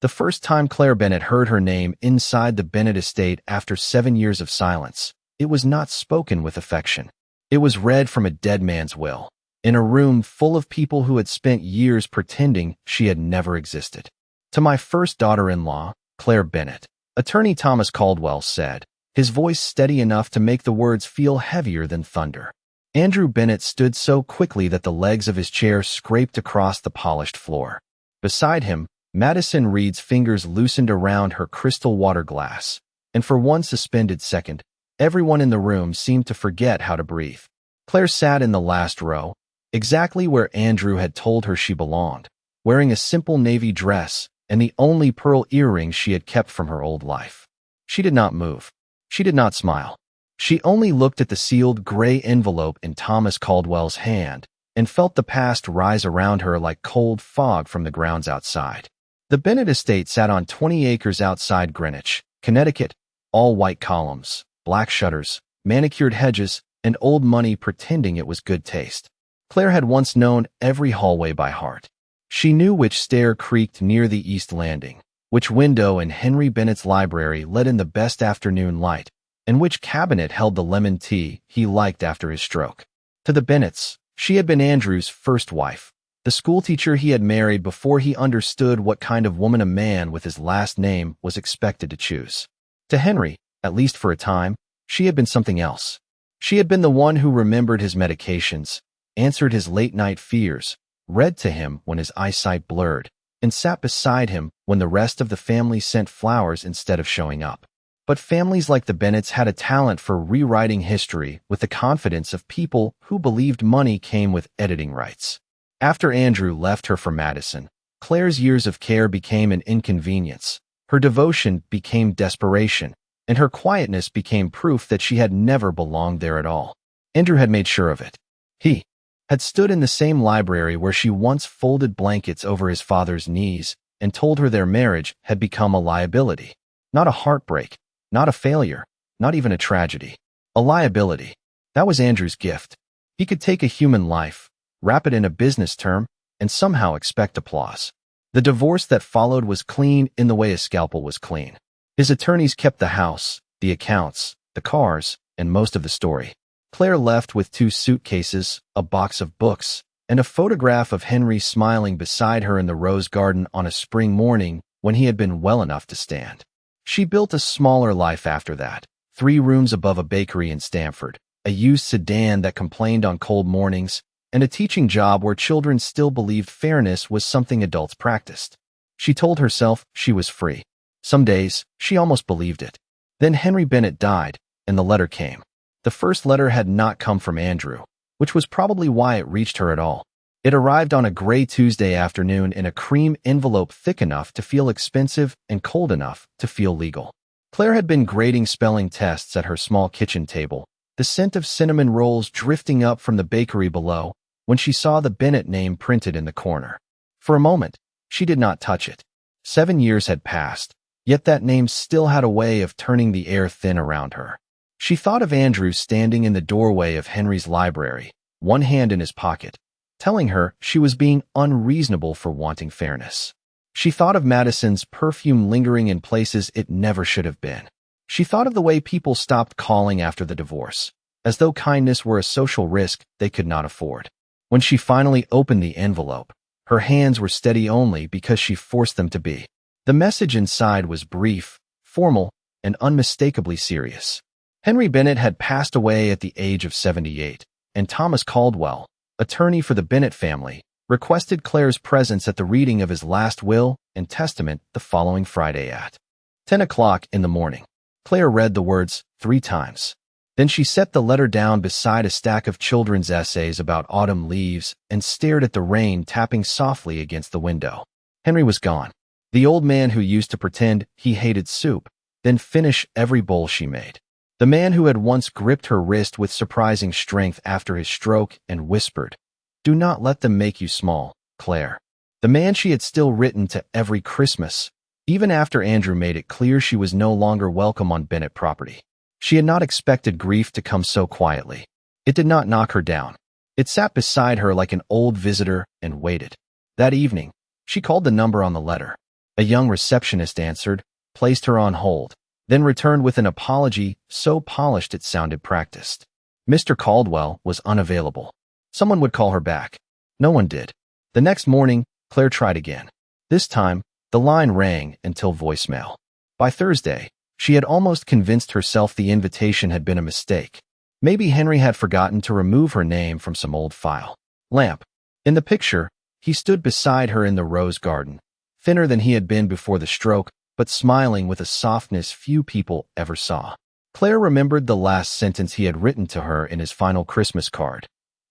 The first time Claire Bennett heard her name inside the Bennett estate after 7 years of silence, it was not spoken with affection. It was read from a dead man's will, in a room full of people who had spent years pretending she had never existed. "To my first daughter-in-law, Claire Bennett," Attorney Thomas Caldwell said, his voice steady enough to make the words feel heavier than thunder. Andrew Bennett stood so quickly that the legs of his chair scraped across the polished floor. Beside him, Madison Reed's fingers loosened around her crystal water glass, and for one suspended second, everyone in the room seemed to forget how to breathe. Claire sat in the last row, exactly where Andrew had told her she belonged, wearing a simple navy dress and the only pearl earrings she had kept from her old life. She did not move. She did not smile. She only looked at the sealed gray envelope in Thomas Caldwell's hand and felt the past rise around her like cold fog from the grounds outside. The Bennett estate sat on 20 acres outside Greenwich, Connecticut, all white columns, black shutters, manicured hedges, and old money pretending it was good taste. Claire had once known every hallway by heart. She knew which stair creaked near the east landing, which window in Henry Bennett's library let in the best afternoon light, and which cabinet held the lemon tea he liked after his stroke. To the Bennetts, she had been Andrew's first wife, the schoolteacher he had married before he understood what kind of woman a man with his last name was expected to choose. To Henry, at least for a time, she had been something else. She had been the one who remembered his medications, answered his late-night fears, read to him when his eyesight blurred, and sat beside him when the rest of the family sent flowers instead of showing up. But families like the Bennetts had a talent for rewriting history with the confidence of people who believed money came with editing rights. After Andrew left her for Madison, Claire's years of care became an inconvenience. Her devotion became desperation, and her quietness became proof that she had never belonged there at all. Andrew had made sure of it. He had stood in the same library where she once folded blankets over his father's knees and told her their marriage had become a liability. Not a heartbreak, not a failure, not even a tragedy. A liability. That was Andrew's gift. He could take a human life, wrap it in a business term, and somehow expect applause. The divorce that followed was clean in the way a scalpel was clean. His attorneys kept the house, the accounts, the cars, and most of the story. Claire left with 2 suitcases, a box of books, and a photograph of Henry smiling beside her in the rose garden on a spring morning when he had been well enough to stand. She built a smaller life after that, 3 rooms above a bakery in Stamford, a used sedan that complained on cold mornings, and a teaching job where children still believed fairness was something adults practiced. She told herself she was free. Some days, she almost believed it. Then Henry Bennett died, and the letter came. The first letter had not come from Andrew, which was probably why it reached her at all. It arrived on a gray Tuesday afternoon in a cream envelope thick enough to feel expensive and cold enough to feel legal. Claire had been grading spelling tests at her small kitchen table, the scent of cinnamon rolls drifting up from the bakery below, when she saw the Bennett name printed in the corner. For a moment, she did not touch it. 7 years had passed, yet that name still had a way of turning the air thin around her. She thought of Andrew standing in the doorway of Henry's library, one hand in his pocket, telling her she was being unreasonable for wanting fairness. She thought of Madison's perfume lingering in places it never should have been. She thought of the way people stopped calling after the divorce, as though kindness were a social risk they could not afford. When she finally opened the envelope, her hands were steady only because she forced them to be. The message inside was brief, formal, and unmistakably serious. Henry Bennett had passed away at the age of 78, and Thomas Caldwell, attorney for the Bennett family, requested Claire's presence at the reading of his last will and testament the following Friday at 10 o'clock in the morning. Claire read the words 3 times. Then she set the letter down beside a stack of children's essays about autumn leaves and stared at the rain tapping softly against the window. Henry was gone. The old man who used to pretend he hated soup, then finish every bowl she made. The man who had once gripped her wrist with surprising strength after his stroke and whispered, "Do not let them make you small, Claire." The man she had still written to every Christmas, even after Andrew made it clear she was no longer welcome on Bennett property. She had not expected grief to come so quietly. It did not knock her down. It sat beside her like an old visitor and waited. That evening, she called the number on the letter. A young receptionist answered, placed her on hold, then returned with an apology so polished it sounded practiced. Mr. Caldwell was unavailable. Someone would call her back. No one did. The next morning, Claire tried again. This time, the line rang until voicemail. By Thursday, she had almost convinced herself the invitation had been a mistake. Maybe Henry had forgotten to remove her name from some old file. Lamp. In the picture, he stood beside her in the rose garden, thinner than he had been before the stroke, but smiling with a softness few people ever saw. Claire remembered the last sentence he had written to her in his final Christmas card.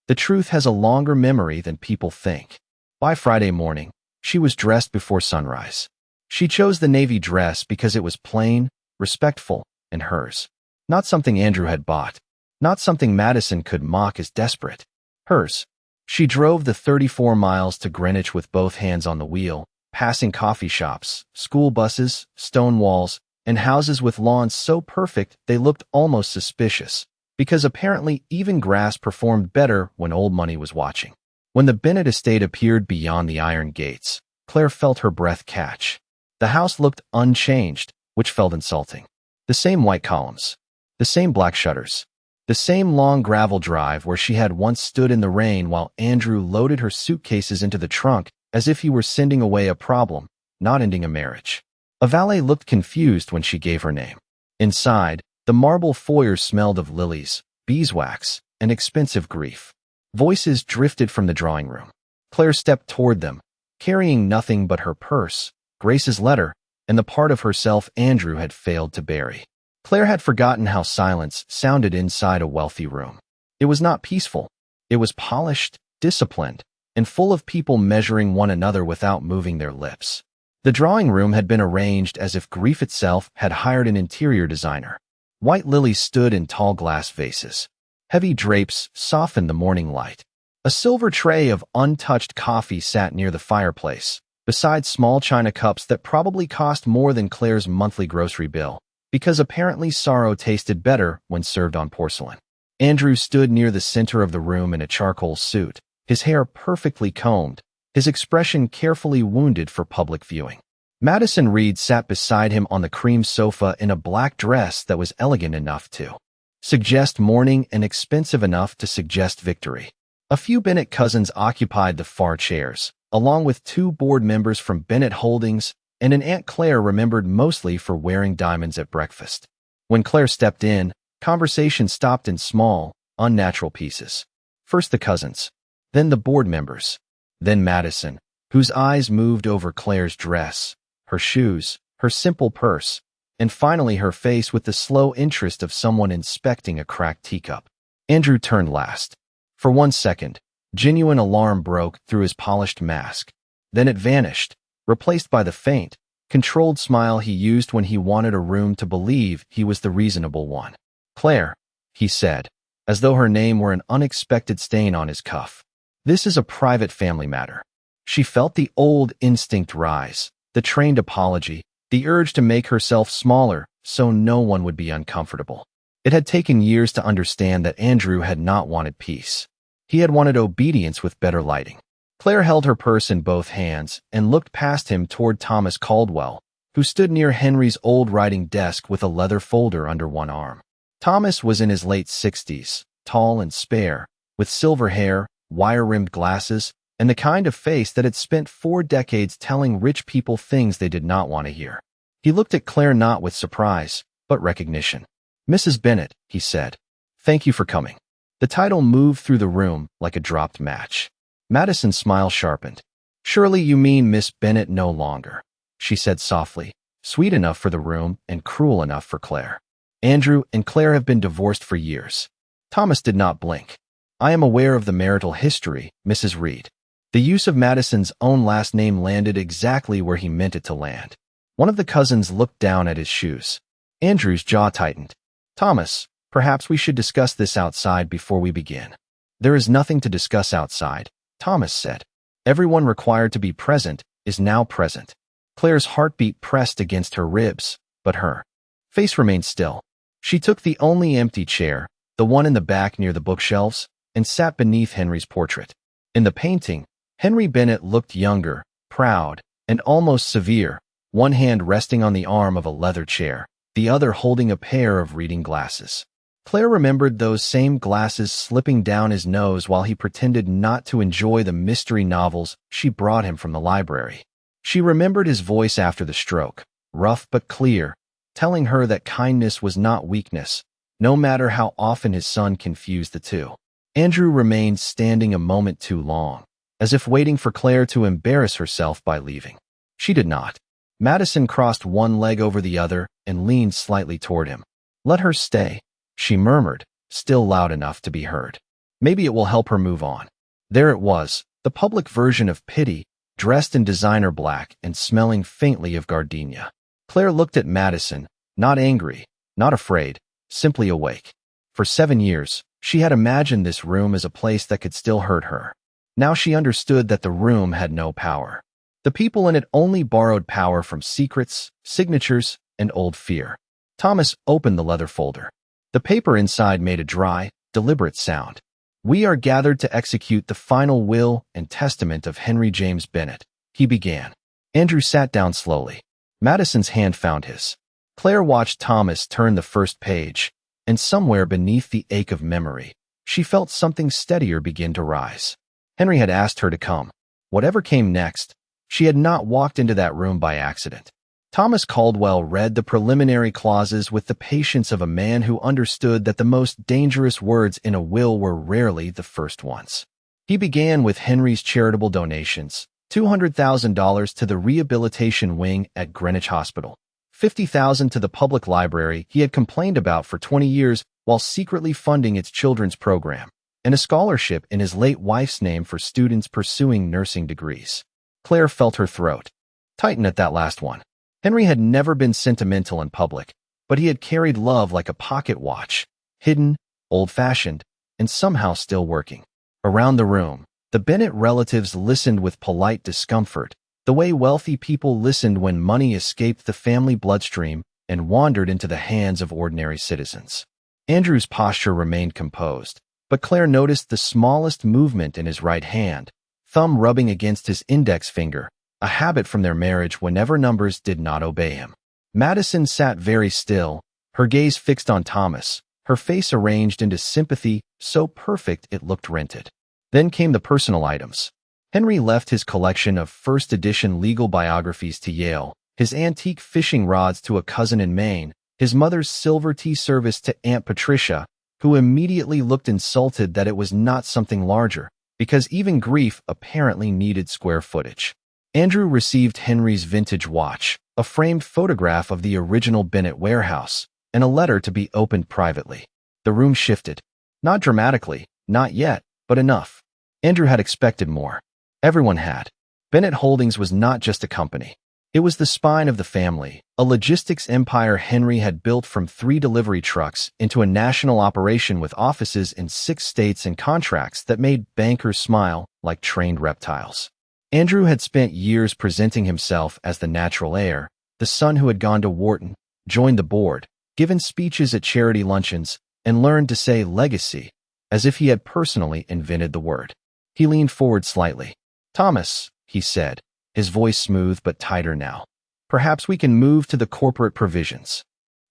The truth has a longer memory than people think. By Friday morning, she was dressed before sunrise. She chose the navy dress because it was plain, respectful, and hers. Not something Andrew had bought. Not something Madison could mock as desperate. Hers. She drove the 34 miles to Greenwich with both hands on the wheel, passing coffee shops, school buses, stone walls, and houses with lawns so perfect they looked almost suspicious, because apparently even grass performed better when old money was watching. When the Bennett estate appeared beyond the iron gates, Claire felt her breath catch. The house looked unchanged, which felt insulting. The same white columns. The same black shutters. The same long gravel drive where she had once stood in the rain while Andrew loaded her suitcases into the trunk as if he were sending away a problem, not ending a marriage. A valet looked confused when she gave her name. Inside, the marble foyer smelled of lilies, beeswax, and expensive grief. Voices drifted from the drawing room. Claire stepped toward them, carrying nothing but her purse, Grace's letter, and the part of herself Andrew had failed to bury. Claire had forgotten how silence sounded inside a wealthy room. It was not peaceful. It was polished, disciplined, and full of people measuring one another without moving their lips. The drawing room had been arranged as if grief itself had hired an interior designer. White lilies stood in tall glass vases. Heavy drapes softened the morning light. A silver tray of untouched coffee sat near the fireplace, beside small china cups that probably cost more than Claire's monthly grocery bill, because apparently sorrow tasted better when served on porcelain. Andrew stood near the center of the room in a charcoal suit, his hair perfectly combed, his expression carefully wounded for public viewing. Madison Reed sat beside him on the cream sofa in a black dress that was elegant enough to suggest mourning and expensive enough to suggest victory. A few Bennett cousins occupied the far chairs, along with 2 board members from Bennett Holdings and an Aunt Claire remembered mostly for wearing diamonds at breakfast. When Claire stepped in, conversation stopped in small, unnatural pieces. First the cousins, then the board members, then Madison, whose eyes moved over Claire's dress, her shoes, her simple purse, and finally her face with the slow interest of someone inspecting a cracked teacup. Andrew turned last. For 1 second, genuine alarm broke through his polished mask. Then it vanished, replaced by the faint, controlled smile he used when he wanted a room to believe he was the reasonable one. "Claire," he said, as though her name were an unexpected stain on his cuff. "This is a private family matter." She felt the old instinct rise, the trained apology, the urge to make herself smaller so no one would be uncomfortable. It had taken years to understand that Andrew had not wanted peace. He had wanted obedience with better lighting. Claire held her purse in both hands and looked past him toward Thomas Caldwell, who stood near Henry's old writing desk with a leather folder under one arm. Thomas was in his late 60s, tall and spare, with silver hair, wire-rimmed glasses, and the kind of face that had spent 4 decades telling rich people things they did not want to hear. He looked at Claire not with surprise, but recognition. "Mrs. Bennett," he said, "thank you for coming." The title moved through the room like a dropped match. Madison's smile sharpened. "Surely you mean Miss Bennett no longer," she said softly, sweet enough for the room and cruel enough for Claire. "Andrew and Claire have been divorced for years." Thomas did not blink. "I am aware of the marital history, Mrs. Reed." The use of Madison's own last name landed exactly where he meant it to land. One of the cousins looked down at his shoes. Andrew's jaw tightened. "Thomas, perhaps we should discuss this outside before we begin." "There is nothing to discuss outside," Thomas said. "Everyone required to be present is now present." Claire's heartbeat pressed against her ribs, but her face remained still. She took the only empty chair, the one in the back near the bookshelves, and sat beneath Henry's portrait. In the painting, Henry Bennett looked younger, proud, and almost severe, one hand resting on the arm of a leather chair, the other holding a pair of reading glasses. Claire remembered those same glasses slipping down his nose while he pretended not to enjoy the mystery novels she brought him from the library. She remembered his voice after the stroke, rough but clear, telling her that kindness was not weakness, no matter how often his son confused the two. Andrew remained standing a moment too long, as if waiting for Claire to embarrass herself by leaving. She did not. Madison crossed one leg over the other and leaned slightly toward him. "Let her stay," she murmured, still loud enough to be heard. "Maybe it will help her move on." There it was, the public version of Pity, dressed in designer black and smelling faintly of gardenia. Claire looked at Madison, not angry, not afraid, simply awake. For 7 years, she had imagined this room as a place that could still hurt her. Now she understood that the room had no power. The people in it only borrowed power from secrets, signatures, and old fear. Thomas opened the leather folder. The paper inside made a dry, deliberate sound. "We are gathered to execute the final will and testament of Henry James Bennett," he began. Andrew sat down slowly. Madison's hand found his. Claire watched Thomas turn the first page, and somewhere beneath the ache of memory, she felt something steadier begin to rise. Henry had asked her to come. Whatever came next, she had not walked into that room by accident. Thomas Caldwell read the preliminary clauses with the patience of a man who understood that the most dangerous words in a will were rarely the first ones. He began with Henry's charitable donations, $200,000 to the rehabilitation wing at Greenwich Hospital, $50,000 to the public library he had complained about for 20 years while secretly funding its children's program, and a scholarship in his late wife's name for students pursuing nursing degrees. Claire felt her throat tighten at that last one. Henry had never been sentimental in public, but he had carried love like a pocket watch, hidden, old-fashioned, and somehow still working. Around the room, the Bennett relatives listened with polite discomfort, the way wealthy people listened when money escaped the family bloodstream and wandered into the hands of ordinary citizens. Andrew's posture remained composed, but Claire noticed the smallest movement in his right hand, thumb rubbing against his index finger, a habit from their marriage whenever numbers did not obey him. Madison sat very still, her gaze fixed on Thomas, her face arranged into sympathy so perfect it looked rented. Then came the personal items. Henry left his collection of first-edition legal biographies to Yale, his antique fishing rods to a cousin in Maine, his mother's silver tea service to Aunt Patricia, who immediately looked insulted that it was not something larger, because even grief apparently needed square footage. Andrew received Henry's vintage watch, a framed photograph of the original Bennett warehouse, and a letter to be opened privately. The room shifted. Not dramatically, not yet, but enough. Andrew had expected more. Everyone had. Bennett Holdings was not just a company. It was the spine of the family, a logistics empire Henry had built from 3 delivery trucks into a national operation with offices in 6 states and contracts that made bankers smile like trained reptiles. Andrew had spent years presenting himself as the natural heir, the son who had gone to Wharton, joined the board, given speeches at charity luncheons, and learned to say legacy, as if he had personally invented the word. He leaned forward slightly. "Thomas," he said, his voice smooth but tighter now, "perhaps we can move to the corporate provisions."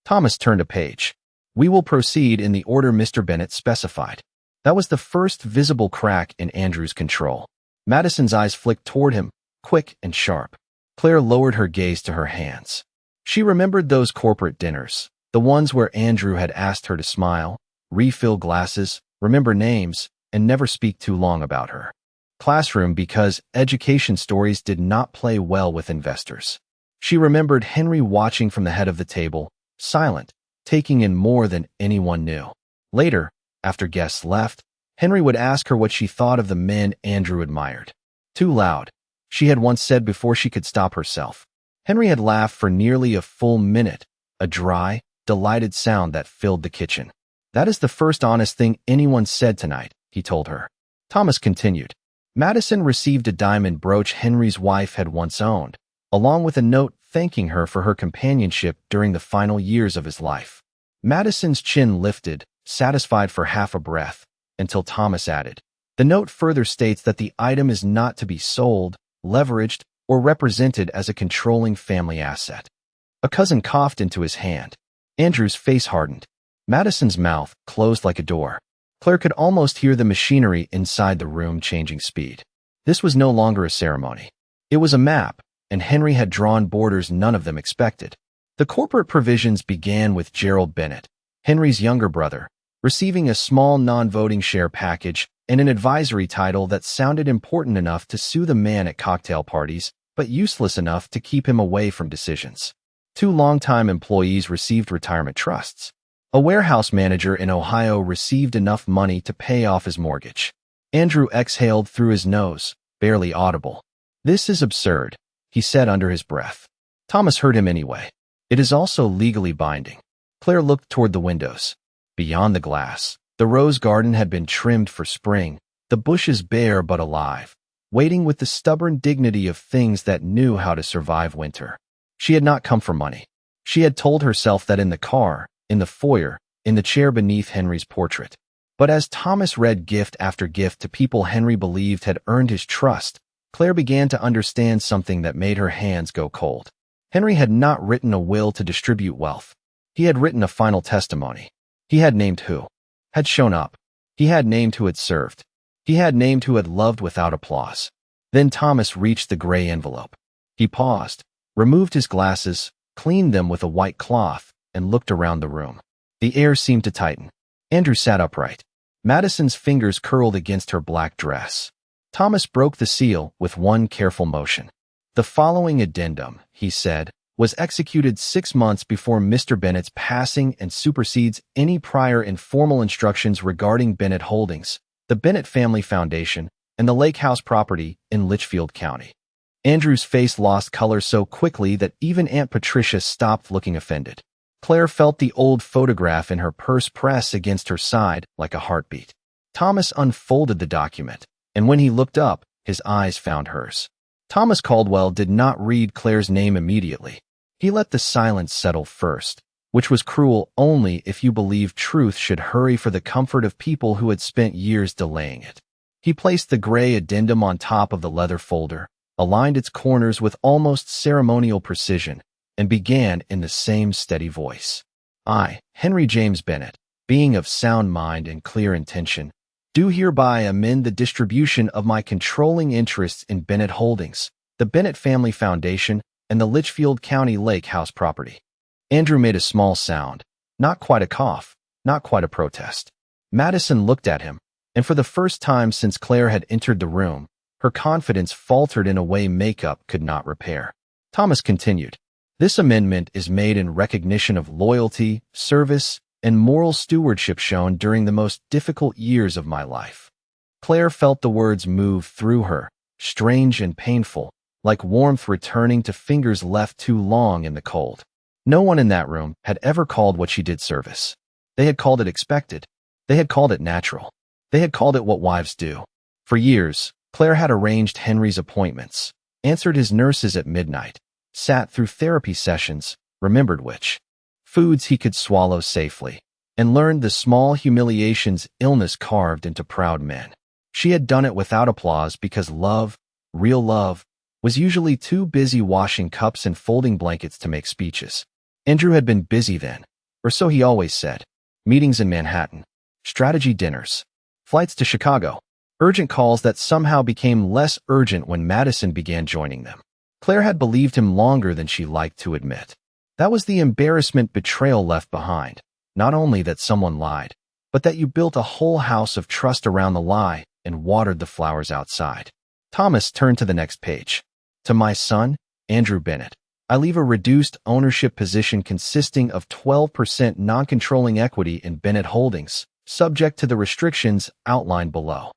Thomas turned a page. "We will proceed in the order Mr. Bennett specified." That was the first visible crack in Andrew's control. Madison's eyes flicked toward him, quick and sharp. Claire lowered her gaze to her hands. She remembered those corporate dinners, the ones where Andrew had asked her to smile, refill glasses, remember names, and never speak too long about her. Classroom because education stories did not play well with investors. She remembered Henry watching from the head of the table, silent, taking in more than anyone knew. Later, after guests left, Henry would ask her what she thought of the men Andrew admired. "Too loud," she had once said before she could stop herself. Henry had laughed for nearly a full minute, a dry, delighted sound that filled the kitchen. "That is the first honest thing anyone said tonight," he told her. Thomas continued. Madison received a diamond brooch Henry's wife had once owned, along with a note thanking her for her companionship during the final years of his life. Madison's chin lifted, satisfied for half a breath, until Thomas added, "The note further states that the item is not to be sold, leveraged, or represented as a controlling family asset. A cousin coughed into his hand. Andrew's face hardened. Madison's mouth closed like a door. Claire could almost hear the machinery inside the room changing speed. This was no longer a ceremony. It was a map, and Henry had drawn borders none of them expected. The corporate provisions began with Gerald Bennett, Henry's younger brother, receiving a small non-voting share package and an advisory title that sounded important enough to sue the man at cocktail parties, but useless enough to keep him away from decisions. 2 longtime employees received retirement trusts. A warehouse manager in Ohio received enough money to pay off his mortgage. Andrew exhaled through his nose, barely audible. "This is absurd," he said under his breath. Thomas heard him anyway. "It is also legally binding." Claire looked toward the windows. Beyond the glass, the rose garden had been trimmed for spring, the bushes bare but alive, waiting with the stubborn dignity of things that knew how to survive winter. She had not come for money. She had told herself that in the car, in the foyer, in the chair beneath Henry's portrait. But as Thomas read gift after gift to people Henry believed had earned his trust, Claire began to understand something that made her hands go cold. Henry had not written a will to distribute wealth. He had written a final testimony. He had named who had shown up. He had named who had served. He had named who had loved without applause. Then Thomas reached the gray envelope. He paused, removed his glasses, cleaned them with a white cloth, and looked around the room. The air seemed to tighten. Andrew sat upright. Madison's fingers curled against her black dress. Thomas broke the seal with one careful motion. "The following addendum," he said, "was executed 6 months before Mr. Bennett's passing and supersedes any prior informal instructions regarding Bennett Holdings, the Bennett Family Foundation, and the Lake House property in Litchfield County." Andrew's face lost color so quickly that even Aunt Patricia stopped looking offended. Claire felt the old photograph in her purse press against her side like a heartbeat. Thomas unfolded the document, and when he looked up, his eyes found hers. Thomas Caldwell did not read Claire's name immediately. He let the silence settle first, which was cruel only if you believed truth should hurry for the comfort of people who had spent years delaying it. He placed the gray addendum on top of the leather folder, aligned its corners with almost ceremonial precision, and began in the same steady voice. "I, Henry James Bennett, being of sound mind and clear intention, do hereby amend the distribution of my controlling interests in Bennett Holdings, the Bennett Family Foundation, and the Litchfield County Lake House property." Andrew made a small sound, not quite a cough, not quite a protest. Madison looked at him, and for the first time since Claire had entered the room, her confidence faltered in a way makeup could not repair. Thomas continued, "This amendment is made in recognition of loyalty, service, and moral stewardship shown during the most difficult years of my life." Claire felt the words move through her, strange and painful, like warmth returning to fingers left too long in the cold. No one in that room had ever called what she did service. They had called it expected. They had called it natural. They had called it what wives do. For years, Claire had arranged Henry's appointments, answered his nurses at midnight, sat through therapy sessions, remembered which foods he could swallow safely, and learned the small humiliations illness carved into proud men. She had done it without applause because love, real love, was usually too busy washing cups and folding blankets to make speeches. Andrew had been busy then, or so he always said. Meetings in Manhattan, strategy dinners, flights to Chicago, urgent calls that somehow became less urgent when Madison began joining them. Claire had believed him longer than she liked to admit. That was the embarrassment betrayal left behind. Not only that someone lied, but that you built a whole house of trust around the lie and watered the flowers outside. Thomas turned to the next page. "To my son, Andrew Bennett, I leave a reduced ownership position consisting of 12% non-controlling equity in Bennett Holdings, subject to the restrictions outlined below."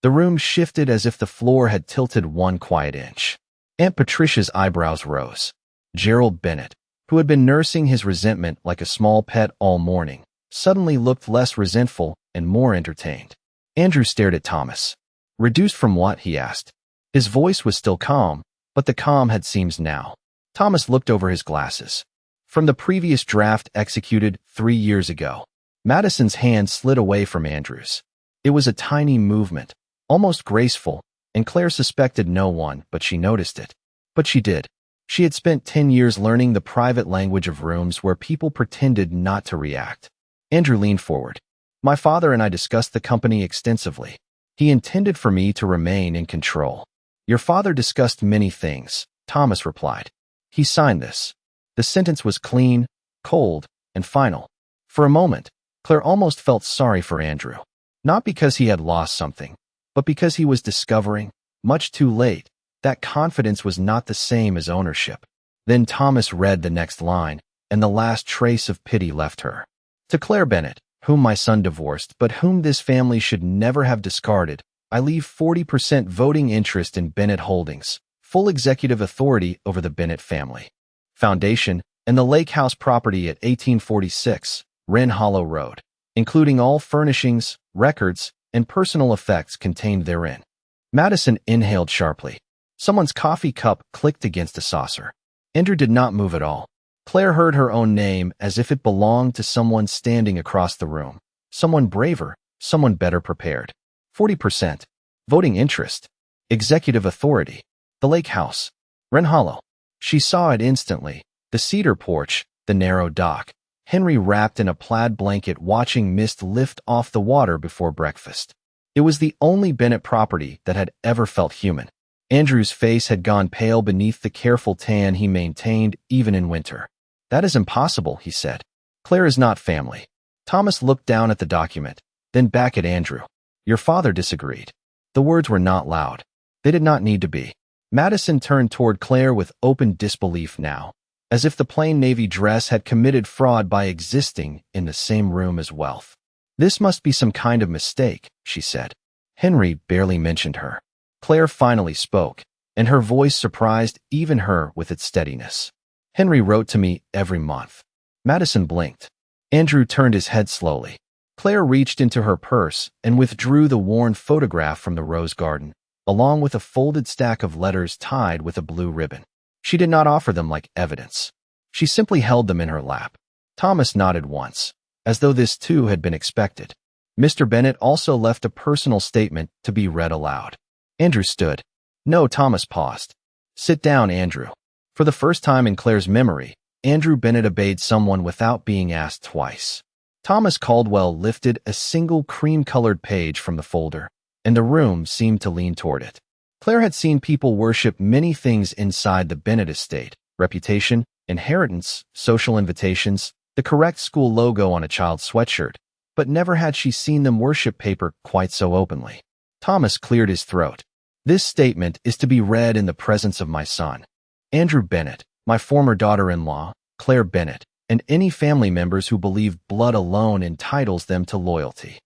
The room shifted as if the floor had tilted 1 quiet inch. Aunt Patricia's eyebrows rose. Gerald Bennett, who had been nursing his resentment like a small pet all morning, suddenly looked less resentful and more entertained. Andrew stared at Thomas. "Reduced from what?" he asked. His voice was still calm, but the calm had seemed now. Thomas looked over his glasses. From the previous draft executed 3 years ago, Madison's hand slid away from Andrew's. It was a tiny movement, almost graceful, and Claire suspected no one, but she noticed it. But she did. She had spent 10 years learning the private language of rooms where people pretended not to react. Andrew leaned forward. My father and I discussed the company extensively. He intended for me to remain in control. Your father discussed many things, Thomas replied. He signed this. The sentence was clean, cold, and final. For a moment, Claire almost felt sorry for Andrew. Not because he had lost something, but because he was discovering, much too late, that confidence was not the same as ownership. Then Thomas read the next line, and the last trace of pity left her. To Claire Bennett, whom my son divorced, but whom this family should never have discarded, I leave 40% voting interest in Bennett Holdings, full executive authority over the Bennett family foundation, and the lake house property at 1846 Wren Hollow Road, including all furnishings, records, and personal effects contained therein. Madison inhaled sharply. Someone's coffee cup clicked against a saucer. Andrew did not move at all. Claire heard her own name as if it belonged to someone standing across the room. Someone braver, someone better prepared. 40%. Voting interest. Executive authority. The lake house. Wren Hollow. She saw it instantly. The cedar porch, the narrow dock. Henry wrapped in a plaid blanket watching mist lift off the water before breakfast. It was the only Bennett property that had ever felt human. Andrew's face had gone pale beneath the careful tan he maintained even in winter. That is impossible, he said. Claire is not family. Thomas looked down at the document, then back at Andrew. Your father disagreed. The words were not loud. They did not need to be. Madison turned toward Claire with open disbelief now, as if the plain navy dress had committed fraud by existing in the same room as wealth. This must be some kind of mistake, she said. Henry barely mentioned her. Claire finally spoke, and her voice surprised even her with its steadiness. Henry wrote to me every month. Madison blinked. Andrew turned his head slowly. Claire reached into her purse and withdrew the worn photograph from the rose garden, along with a folded stack of letters tied with a blue ribbon. She did not offer them like evidence. She simply held them in her lap. Thomas nodded once, as though this too had been expected. Mr. Bennett also left a personal statement to be read aloud. Andrew stood. No, Thomas paused. Sit down, Andrew. For the first time in Claire's memory, Andrew Bennett obeyed someone without being asked twice. Thomas Caldwell lifted a single cream-colored page from the folder, and the room seemed to lean toward it. Claire had seen people worship many things inside the Bennett estate: reputation, inheritance, social invitations, the correct school logo on a child's sweatshirt, but never had she seen them worship paper quite so openly. Thomas cleared his throat. This statement is to be read in the presence of my son, Andrew Bennett, my former daughter-in-law, Claire Bennett, and any family members who believe blood alone entitles them to loyalty.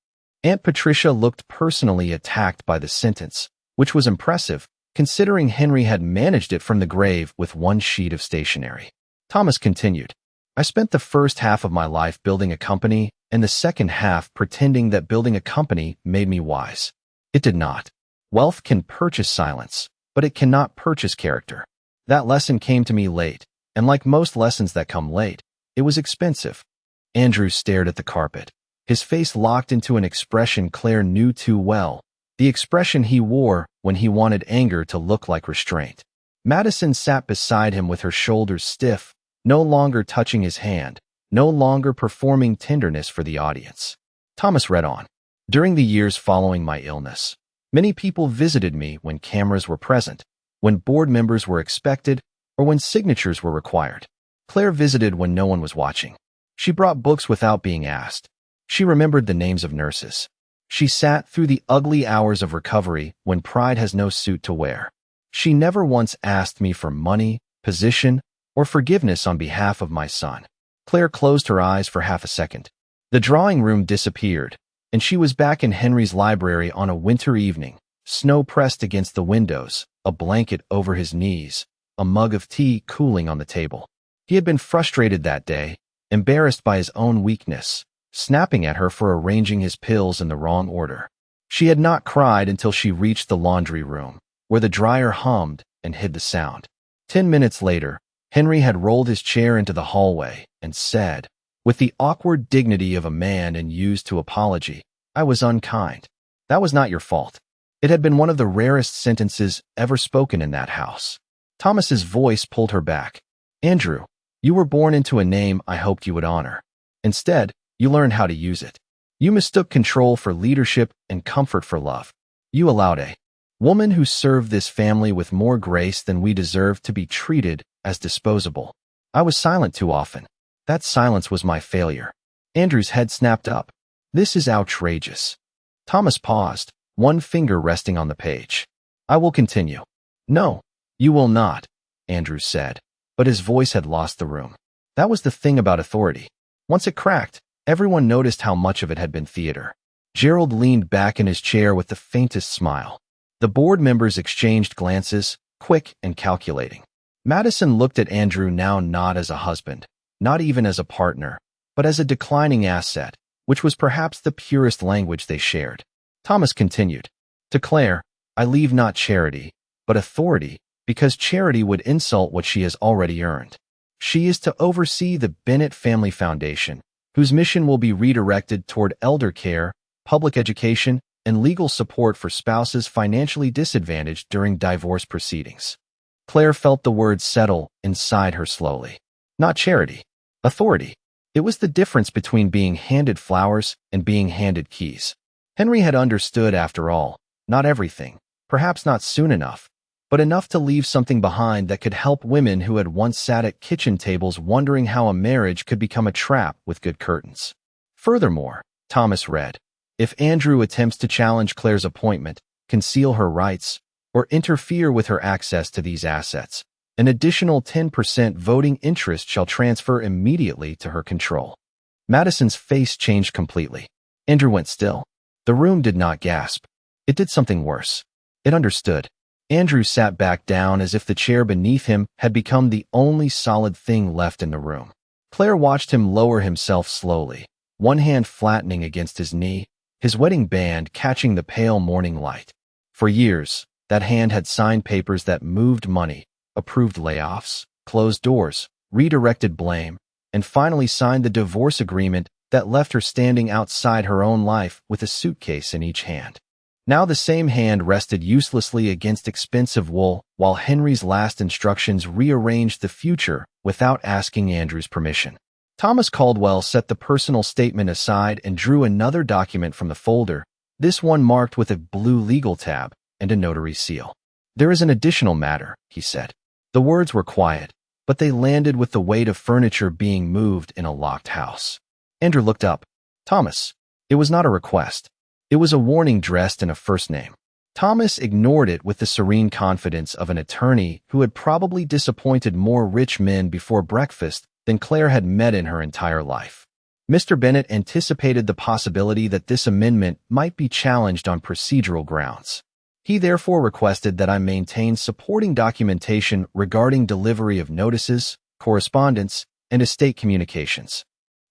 Aunt Patricia looked personally attacked by the sentence, which was impressive, considering Henry had managed it from the grave with one sheet of stationery. Thomas continued, I spent the first half of my life building a company and the second half pretending that building a company made me wise. It did not. Wealth can purchase silence, but it cannot purchase character. That lesson came to me late, and like most lessons that come late, it was expensive. Andrew stared at the carpet. His face locked into an expression Claire knew too well, the expression he wore when he wanted anger to look like restraint. Madison sat beside him with her shoulders stiff, no longer touching his hand, no longer performing tenderness for the audience. Thomas read on. During the years following my illness, many people visited me when cameras were present, when board members were expected, or when signatures were required. Claire visited when no one was watching. She brought books without being asked. She remembered the names of nurses. She sat through the ugly hours of recovery when pride has no suit to wear. She never once asked me for money, position, or forgiveness on behalf of my son. Claire closed her eyes for half a second. The drawing room disappeared, and she was back in Henry's library on a winter evening, snow pressed against the windows, a blanket over his knees, a mug of tea cooling on the table. He had been frustrated that day, embarrassed by his own weakness, snapping at her for arranging his pills in the wrong order. She had not cried until she reached the laundry room, where the dryer hummed and hid the sound. 10 minutes later, Henry had rolled his chair into the hallway and said, with the awkward dignity of a man and used to apology, I was unkind. That was not your fault. It had been one of the rarest sentences ever spoken in that house. Thomas's voice pulled her back. Andrew, you were born into a name I hoped you would honor. Instead, you learned how to use it. You mistook control for leadership and comfort for love. You allowed a woman who served this family with more grace than we deserved to be treated as disposable. I was silent too often. That silence was my failure. Andrew's head snapped up. This is outrageous. Thomas paused, one finger resting on the page. I will continue. No, you will not, Andrew said, but his voice had lost the room. That was the thing about authority. Once it cracked, everyone noticed how much of it had been theater. Gerald leaned back in his chair with the faintest smile. The board members exchanged glances, quick and calculating. Madison looked at Andrew now not as a husband, not even as a partner, but as a declining asset, which was perhaps the purest language they shared. Thomas continued. To Claire, I leave not charity, but authority, because charity would insult what she has already earned. She is to oversee the Bennett Family Foundation, whose mission will be redirected toward elder care, public education, and legal support for spouses financially disadvantaged during divorce proceedings. Claire felt the words settle inside her slowly. Not charity. Authority. It was the difference between being handed flowers and being handed keys. Henry had understood, after all, not everything, perhaps not soon enough, but enough to leave something behind that could help women who had once sat at kitchen tables wondering how a marriage could become a trap with good curtains. Furthermore, Thomas read, if Andrew attempts to challenge Claire's appointment, conceal her rights, or interfere with her access to these assets, an additional 10% voting interest shall transfer immediately to her control. Madison's face changed completely. Andrew went still. The room did not gasp. It did something worse. It understood. Andrew sat back down as if the chair beneath him had become the only solid thing left in the room. Claire watched him lower himself slowly, one hand flattening against his knee, his wedding band catching the pale morning light. For years, that hand had signed papers that moved money, approved layoffs, closed doors, redirected blame, and finally signed the divorce agreement that left her standing outside her own life with a suitcase in each hand. Now the same hand rested uselessly against expensive wool, while Henry's last instructions rearranged the future without asking Andrew's permission. Thomas Caldwell set the personal statement aside and drew another document from the folder, this one marked with a blue legal tab and a notary seal. There is an additional matter, he said. The words were quiet, but they landed with the weight of furniture being moved in a locked house. Andrew looked up. Thomas. It was not a request. It was a warning dressed in a first name. Thomas ignored it with the serene confidence of an attorney who had probably disappointed more rich men before breakfast than Claire had met in her entire life. Mr. Bennett anticipated the possibility that this amendment might be challenged on procedural grounds. He therefore requested that I maintain supporting documentation regarding delivery of notices, correspondence, and estate communications.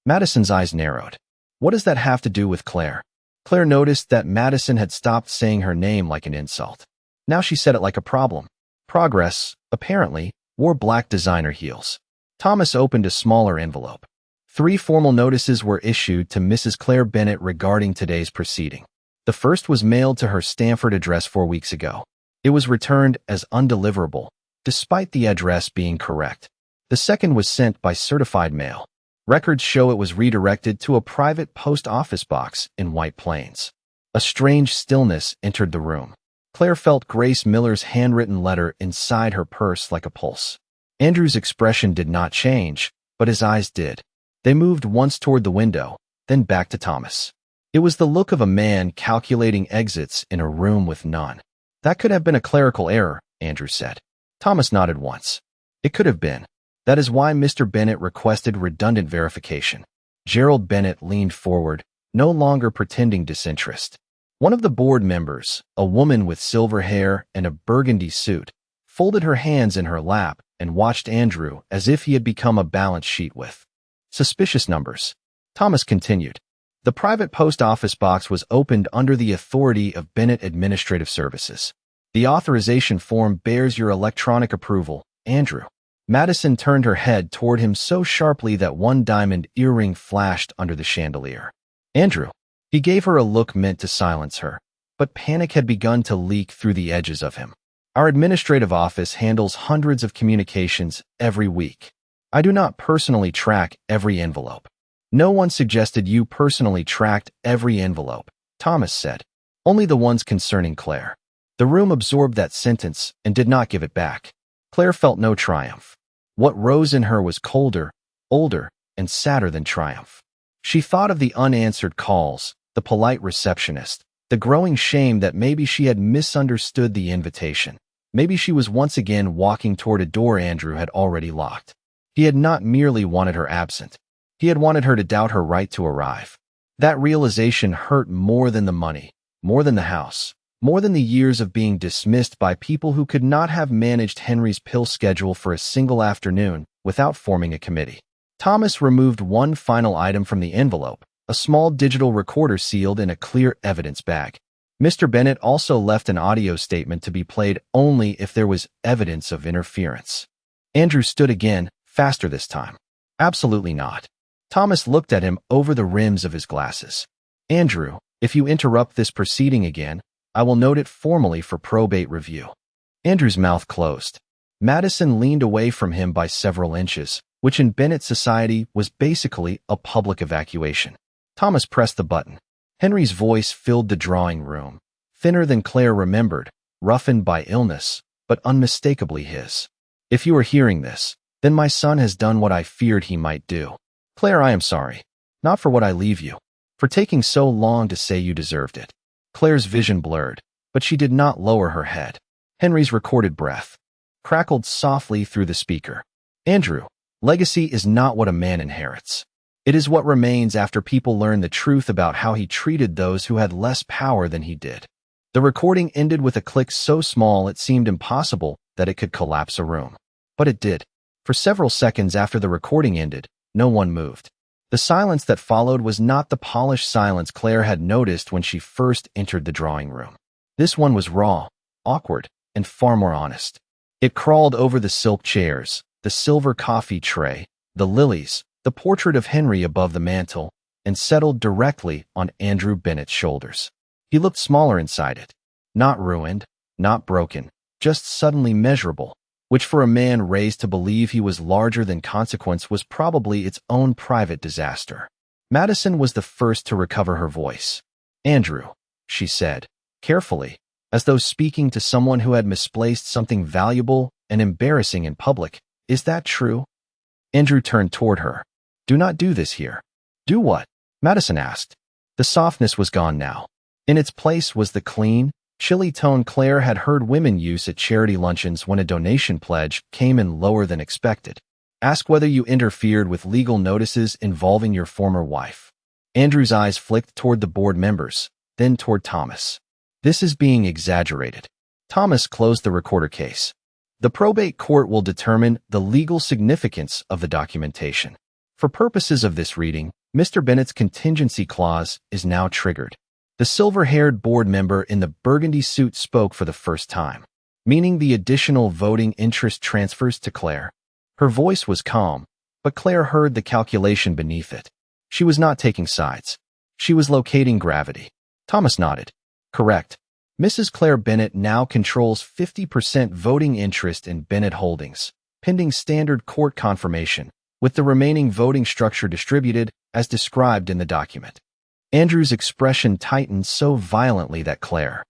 Madison's eyes narrowed. What does that have to do with Claire? Claire noticed that Madison had stopped saying her name like an insult. Now she said it like a problem. Progress, apparently, wore black designer heels. Thomas opened a smaller envelope. 3 formal notices were issued to Mrs. Claire Bennett regarding today's proceeding. The first was mailed to her Stamford address 4 weeks ago. It was returned as undeliverable, despite the address being correct. The second was sent by certified mail. Records show it was redirected to a private post office box in White Plains. A strange stillness entered the room. Claire felt Grace Miller's handwritten letter inside her purse like a pulse. Andrew's expression did not change, but his eyes did. They moved once toward the window, then back to Thomas. It was the look of a man calculating exits in a room with none. That could have been a clerical error, Andrew said. Thomas nodded once. It could have been. That is why Mr. Bennett requested redundant verification. Gerald Bennett leaned forward, no longer pretending disinterest. One of the board members, a woman with silver hair and a burgundy suit, folded her hands in her lap and watched Andrew as if he had become a balance sheet with suspicious numbers. Thomas continued. The private post office box was opened under the authority of Bennett Administrative Services. The authorization form bears your electronic approval, Andrew. Madison turned her head toward him so sharply that one diamond earring flashed under the chandelier. Andrew. He gave her a look meant to silence her, but panic had begun to leak through the edges of him. Our administrative office handles hundreds of communications every week. I do not personally track every envelope. No one suggested you personally tracked every envelope, Thomas said. Only the ones concerning Claire. The room absorbed that sentence and did not give it back. Claire felt no triumph. What rose in her was colder, older, and sadder than triumph. She thought of the unanswered calls, the polite receptionist, the growing shame that maybe she had misunderstood the invitation. Maybe she was once again walking toward a door Andrew had already locked. He had not merely wanted her absent. He had wanted her to doubt her right to arrive. That realization hurt more than the money, more than the house, more than the years of being dismissed by people who could not have managed Henry's pill schedule for a single afternoon without forming a committee. Thomas removed one final item from the envelope, a small digital recorder sealed in a clear evidence bag. Mr. Bennett also left an audio statement to be played only if there was evidence of interference. Andrew stood again, faster this time. Absolutely not. Thomas looked at him over the rims of his glasses. Andrew, if you interrupt this proceeding again, I will note it formally for probate review. Andrew's mouth closed. Madison leaned away from him by several inches, which in Bennett society was basically a public evacuation. Thomas pressed the button. Henry's voice filled the drawing room, thinner than Claire remembered, roughened by illness, but unmistakably his. If you are hearing this, then my son has done what I feared he might do. Claire, I am sorry. Not for what I leave you. For taking so long to say you deserved it. Claire's vision blurred, but she did not lower her head. Henry's recorded breath crackled softly through the speaker. Andrew, legacy is not what a man inherits. It is what remains after people learn the truth about how he treated those who had less power than he did. The recording ended with a click so small it seemed impossible that it could collapse a room. But it did. For several seconds after the recording ended, no one moved. The silence that followed was not the polished silence Claire had noticed when she first entered the drawing room. This one was raw, awkward, and far more honest. It crawled over the silk chairs, the silver coffee tray, the lilies, the portrait of Henry above the mantel, and settled directly on Andrew Bennett's shoulders. He looked smaller inside it. Not ruined, not broken, just suddenly measurable, which for a man raised to believe he was larger than consequence was probably its own private disaster. Madison was the first to recover her voice. Andrew, she said, carefully, as though speaking to someone who had misplaced something valuable and embarrassing in public, is that true? Andrew turned toward her. Do not do this here. Do what? Madison asked. The softness was gone now. In its place was the clean, chilly tone Claire had heard women use at charity luncheons when a donation pledge came in lower than expected. Ask whether you interfered with legal notices involving your former wife. Andrew's eyes flicked toward the board members, then toward Thomas. This is being exaggerated. Thomas closed the recorder case. The probate court will determine the legal significance of the documentation. For purposes of this reading, Mr. Bennett's contingency clause is now triggered. The silver-haired board member in the burgundy suit spoke for the first time, meaning the additional voting interest transfers to Claire. Her voice was calm, but Claire heard the calculation beneath it. She was not taking sides. She was locating gravity. Thomas nodded. Correct. Mrs. Claire Bennett now controls 50% voting interest in Bennett Holdings, pending standard court confirmation, with the remaining voting structure distributed as described in the document. Andrew's expression tightened so violently that Claire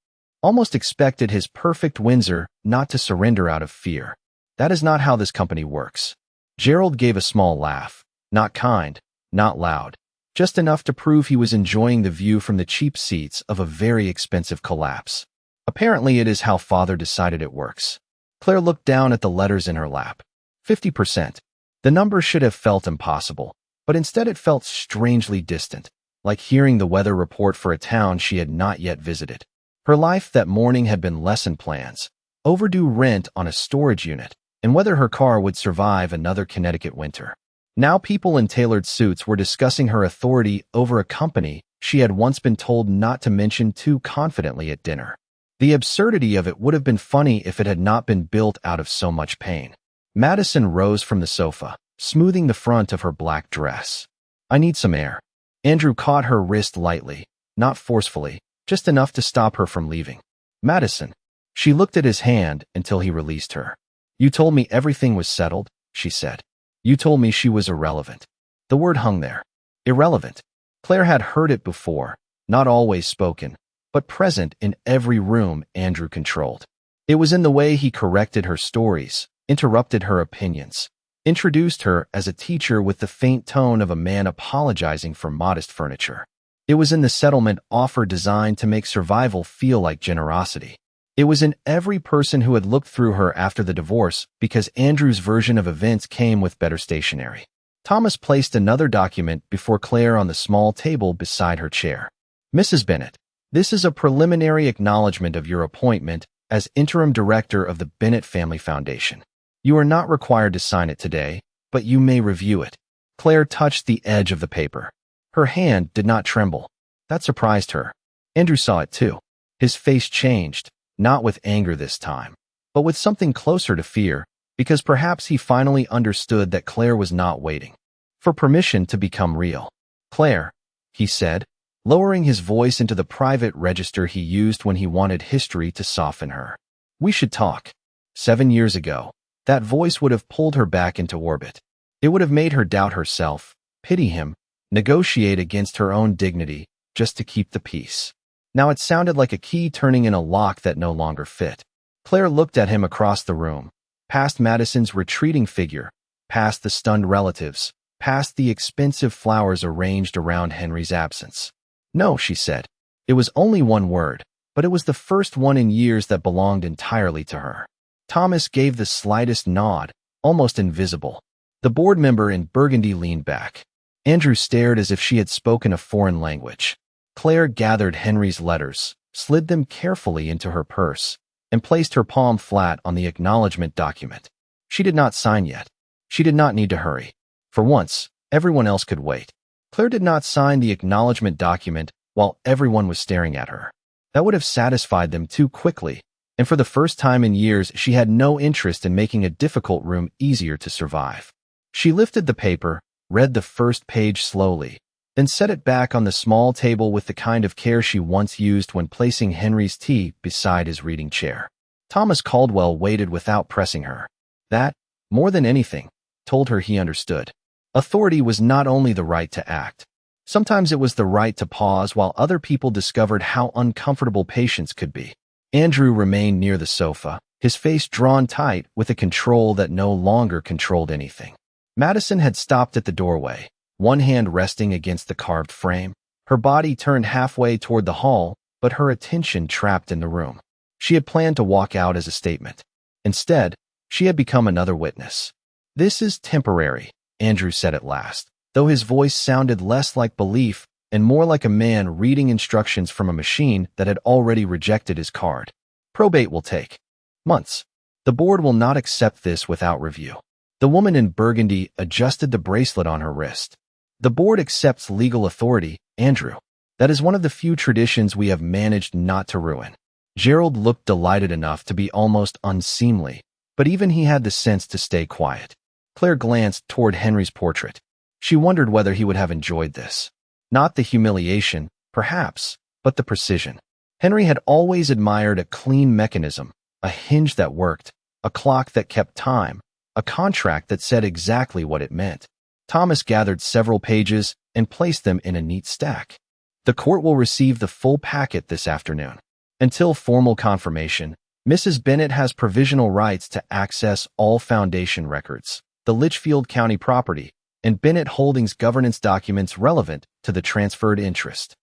almost expected his perfect Windsor not to surrender out of fear. That is not how this company works. Gerald gave a small laugh, not kind, not loud, just enough to prove he was enjoying the view from the cheap seats of a very expensive collapse. Apparently it is how Father decided it works. Claire looked down at the letters in her lap. 50%. The number should have felt impossible, but instead it felt strangely distant, like hearing the weather report for a town she had not yet visited. Her life that morning had been lesson plans, overdue rent on a storage unit, and whether her car would survive another Connecticut winter. Now people in tailored suits were discussing her authority over a company she had once been told not to mention too confidently at dinner. The absurdity of it would have been funny if it had not been built out of so much pain. Madison rose from the sofa, smoothing the front of her black dress. I need some air. Andrew caught her wrist lightly, not forcefully, just enough to stop her from leaving. Madison. She looked at his hand until he released her. You told me everything was settled, she said. You told me she was irrelevant. The word hung there. Irrelevant. Claire had heard it before, not always spoken, but present in every room Andrew controlled. It was in the way he corrected her stories, interrupted her opinions, introduced her as a teacher with the faint tone of a man apologizing for modest furniture. It was in the settlement offer designed to make survival feel like generosity. It was in every person who had looked through her after the divorce because Andrew's version of events came with better stationery. Thomas placed another document before Claire on the small table beside her chair. Mrs. Bennett, this is a preliminary acknowledgement of your appointment as interim director of the Bennett Family Foundation. You are not required to sign it today, but you may review it. Claire touched the edge of the paper. Her hand did not tremble. That surprised her. Andrew saw it too. His face changed, not with anger this time, but with something closer to fear, because perhaps he finally understood that Claire was not waiting for permission to become real. Claire, he said, lowering his voice into the private register he used when he wanted history to soften her. We should talk. 7 years ago, that voice would have pulled her back into orbit. It would have made her doubt herself, pity him, negotiate against her own dignity, just to keep the peace. Now it sounded like a key turning in a lock that no longer fit. Claire looked at him across the room, past Madison's retreating figure, past the stunned relatives, past the expensive flowers arranged around Henry's absence. No, she said. It was only one word, but it was the first one in years that belonged entirely to her. Thomas gave the slightest nod, almost invisible. The board member in burgundy leaned back. Andrew stared as if she had spoken a foreign language. Claire gathered Henry's letters, slid them carefully into her purse, and placed her palm flat on the acknowledgement document. She did not sign yet. She did not need to hurry. For once, everyone else could wait. Claire did not sign the acknowledgement document while everyone was staring at her. That would have satisfied them too quickly, and for the first time in years she had no interest in making a difficult room easier to survive. She lifted the paper, read the first page slowly, then set it back on the small table with the kind of care she once used when placing Henry's tea beside his reading chair. Thomas Caldwell waited without pressing her. That, more than anything, told her he understood. Authority was not only the right to act. Sometimes it was the right to pause while other people discovered how uncomfortable patience could be. Andrew remained near the sofa, his face drawn tight with a control that no longer controlled anything. Madison had stopped at the doorway, one hand resting against the carved frame. Her body turned halfway toward the hall, but her attention trapped in the room. She had planned to walk out as a statement. Instead, she had become another witness. This is temporary, Andrew said at last, though his voice sounded less like belief and more like a man reading instructions from a machine that had already rejected his card. Probate will take months. The board will not accept this without review. The woman in burgundy adjusted the bracelet on her wrist. The board accepts legal authority, Andrew. That is one of the few traditions we have managed not to ruin. Gerald looked delighted enough to be almost unseemly, but even he had the sense to stay quiet. Claire glanced toward Henry's portrait. She wondered whether he would have enjoyed this. Not the humiliation, perhaps, but the precision. Henry had always admired a clean mechanism, a hinge that worked, a clock that kept time, a contract that said exactly what it meant. Thomas gathered several pages and placed them in a neat stack. The court will receive the full packet this afternoon. Until formal confirmation, Mrs. Bennett has provisional rights to access all foundation records, the Litchfield County property, and Bennett Holdings governance documents relevant to the transferred interest.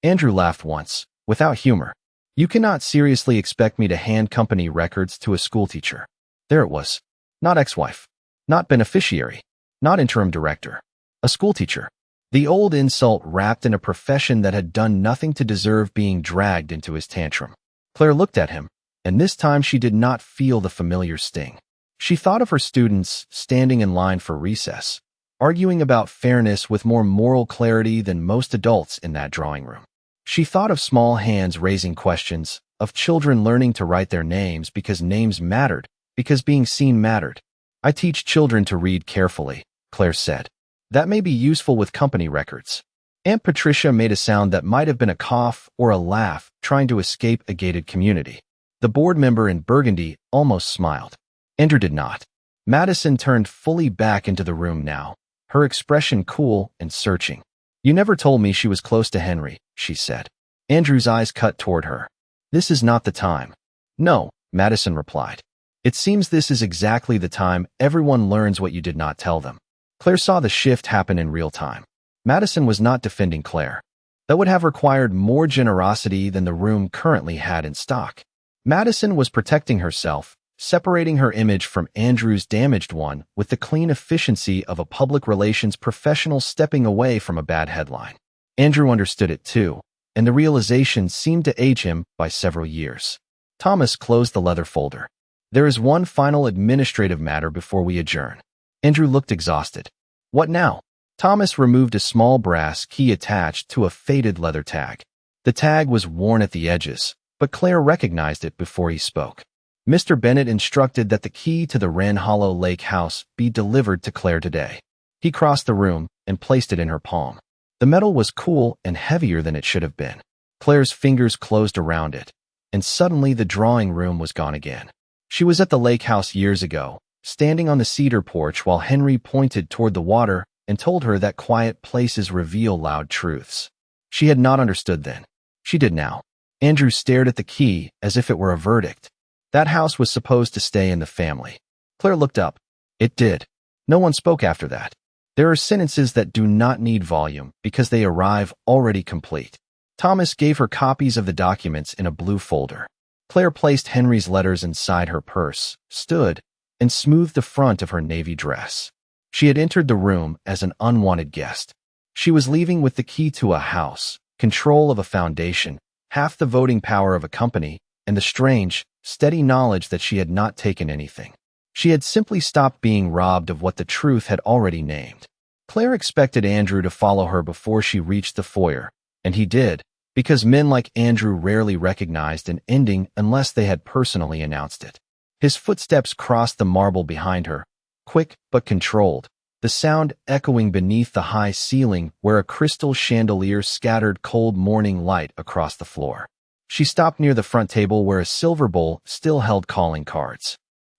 Andrew laughed once, without humor. You cannot seriously expect me to hand company records to a schoolteacher. There it was. Not ex-wife. Not beneficiary. Not interim director. A schoolteacher. The old insult wrapped in a profession that had done nothing to deserve being dragged into his tantrum. Claire looked at him, and this time she did not feel the familiar sting. She thought of her students standing in line for recess, arguing about fairness with more moral clarity than most adults in that drawing room. She thought of small hands raising questions, of children learning to write their names because names mattered, because being seen mattered. I teach children to read carefully, Claire said. That may be useful with company records. Aunt Patricia made a sound that might have been a cough or a laugh trying to escape a gated community. The board member in burgundy almost smiled. Andrew did not. Madison turned fully back into the room now, her expression cool and searching. You never told me she was close to Henry, she said. Andrew's eyes cut toward her. This is not the time. No, Madison replied. It seems this is exactly the time everyone learns what you did not tell them. Claire saw the shift happen in real time. Madison was not defending Claire. That would have required more generosity than the room currently had in stock. Madison was protecting herself, separating her image from Andrew's damaged one with the clean efficiency of a public relations professional stepping away from a bad headline. Andrew understood it too, and the realization seemed to age him by several years. Thomas closed the leather folder. There is one final administrative matter before we adjourn. Andrew looked exhausted. What now? Thomas removed a small brass key attached to a faded leather tag. The tag was worn at the edges, but Claire recognized it before he spoke. Mr. Bennett instructed that the key to the Wren Hollow Lake house be delivered to Claire today. He crossed the room and placed it in her palm. The metal was cool and heavier than it should have been. Claire's fingers closed around it, and suddenly the drawing room was gone again. She was at the lake house years ago, standing on the cedar porch while Henry pointed toward the water and told her that quiet places reveal loud truths. She had not understood then. She did now. Andrew stared at the key as if it were a verdict. That house was supposed to stay in the family. Claire looked up. It did. No one spoke after that. There are sentences that do not need volume because they arrive already complete. Thomas gave her copies of the documents in a blue folder. Claire placed Henry's letters inside her purse, stood, and smoothed the front of her navy dress. She had entered the room as an unwanted guest. She was leaving with the key to a house, control of a foundation, half the voting power of a company, and the strange, steady knowledge that she had not taken anything. She had simply stopped being robbed of what the truth had already named. Claire expected Andrew to follow her before she reached the foyer, and he did, because men like Andrew rarely recognized an ending unless they had personally announced it. His footsteps crossed the marble behind her, quick but controlled, the sound echoing beneath the high ceiling where a crystal chandelier scattered cold morning light across the floor. She stopped near the front table where a silver bowl still held calling cards.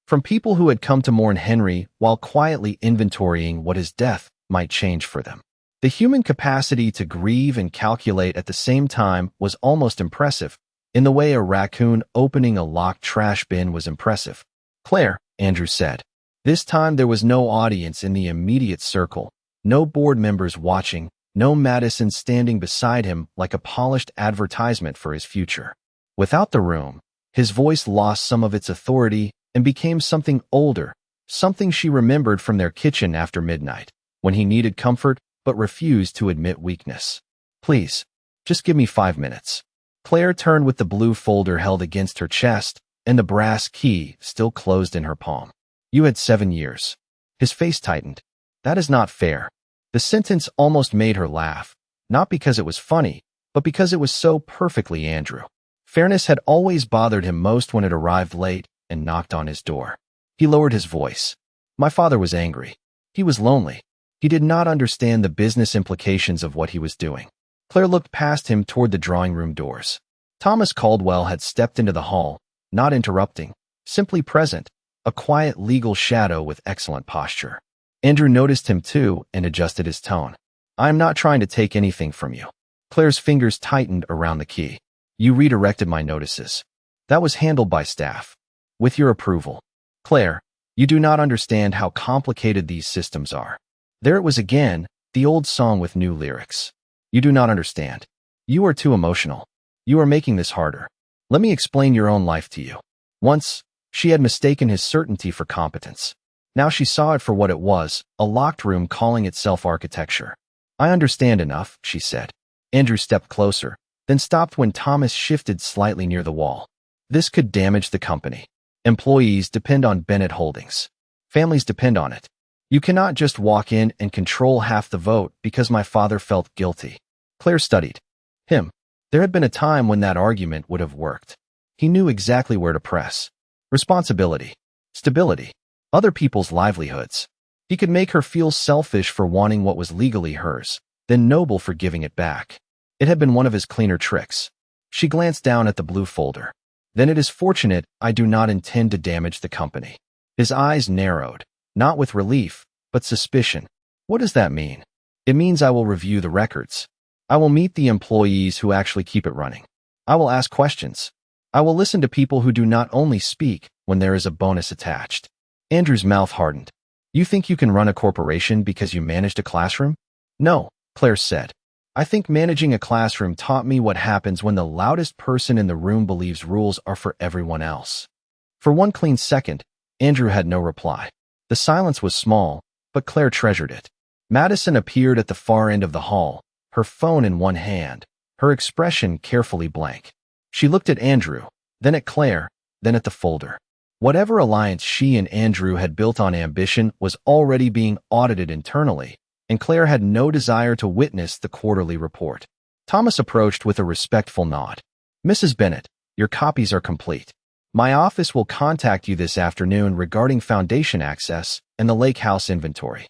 From people who had come to mourn Henry while quietly inventorying what his death might change for them. The human capacity to grieve and calculate at the same time was almost impressive, in the way a raccoon opening a locked trash bin was impressive. Claire, Andrew said. This time there was no audience in the immediate circle, no board members watching, no Madison standing beside him like a polished advertisement for his future. Without the room, his voice lost some of its authority and became something older, something she remembered from their kitchen after midnight, when he needed comfort but refused to admit weakness. Please, just give me 5 minutes. Claire turned with the blue folder held against her chest and the brass key still closed in her palm. You had 7 years. His face tightened. That is not fair. The sentence almost made her laugh, not because it was funny, but because it was so perfectly Andrew. Fairness had always bothered him most when it arrived late and knocked on his door. He lowered his voice. My father was angry. He was lonely. He did not understand the business implications of what he was doing. Claire looked past him toward the drawing room doors. Thomas Caldwell had stepped into the hall, not interrupting, simply present, a quiet legal shadow with excellent posture. Andrew noticed him too and adjusted his tone. I am not trying to take anything from you. Claire's fingers tightened around the key. You redirected my notices. That was handled by staff. With your approval. Claire, you do not understand how complicated these systems are. There it was again, the old song with new lyrics. You do not understand. You are too emotional. You are making this harder. Let me explain your own life to you. Once, she had mistaken his certainty for competence. Now she saw it for what it was, a locked room calling itself architecture. I understand enough, she said. Andrew stepped closer, then stopped when Thomas shifted slightly near the wall. This could damage the company. Employees depend on Bennett Holdings. Families depend on it. You cannot just walk in and control half the vote because my father felt guilty. Claire studied him. There had been a time when that argument would have worked. He knew exactly where to press. Responsibility. Stability. Other people's livelihoods. He could make her feel selfish for wanting what was legally hers, then noble for giving it back. It had been one of his cleaner tricks. She glanced down at the blue folder. Then it is fortunate I do not intend to damage the company. His eyes narrowed, not with relief, but suspicion. What does that mean? It means I will review the records. I will meet the employees who actually keep it running. I will ask questions. I will listen to people who do not only speak when there is a bonus attached. Andrew's mouth hardened. You think you can run a corporation because you managed a classroom? No, Claire said. I think managing a classroom taught me what happens when the loudest person in the room believes rules are for everyone else. For one clean second, Andrew had no reply. The silence was small, but Claire treasured it. Madison appeared at the far end of the hall, her phone in one hand, her expression carefully blank. She looked at Andrew, then at Claire, then at the folder. Whatever alliance she and Andrew had built on ambition was already being audited internally, and Claire had no desire to witness the quarterly report. Thomas approached with a respectful nod. Mrs. Bennett, your copies are complete. My office will contact you this afternoon regarding foundation access and the lake house inventory.